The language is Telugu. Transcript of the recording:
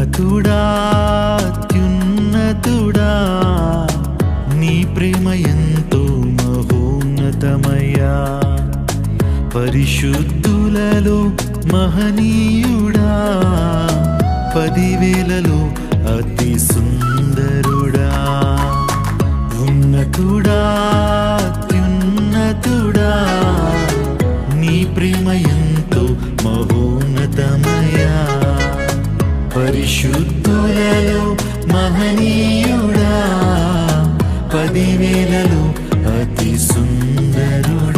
ఉన్నతుడా అత్యున్నతుడా నీ ప్రేమ ఎంతో మహోన్నతమయ్యా పరిశుద్ధులలో మహనీయుడా 10,000లో అతి సుందరుడా ఉన్నతుడా అత్యున్నతుడా నీ ప్రేమ ఎంతో మహోన్నతమయ్యా పరిశుద్ధులలో మహనీయుడా 10,000లో అతి సుందరుడా